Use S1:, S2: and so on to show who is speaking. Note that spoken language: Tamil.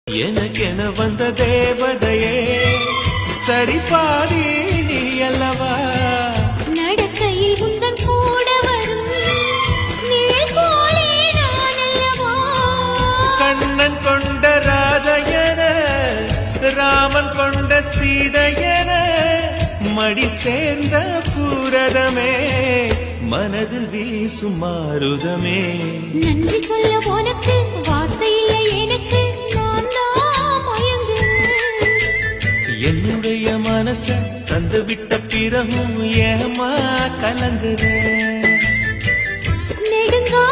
S1: எனக்கென வந்த தேவதையே சரிபாதி நீ அல்லவா
S2: நடக்கையில் உந்தன் கூட வரும் நிழல் போலே நான் அல்லவா
S1: கண்ணன் கொண்ட ராதையன ராமன் கொண்ட சீதையன மடி சேர்ந்த பூரதமே மனதில் வீசும் மாருதமே
S2: நன்றி சொல்ல உனக்கு வார்த்தை இல்லை எனக்கு நான் தான் மயங்குறேன்
S1: என்னுடைய மனச தந்து விட்ட பிறகும் ஏமா கலங்குற
S2: நெடுங்கா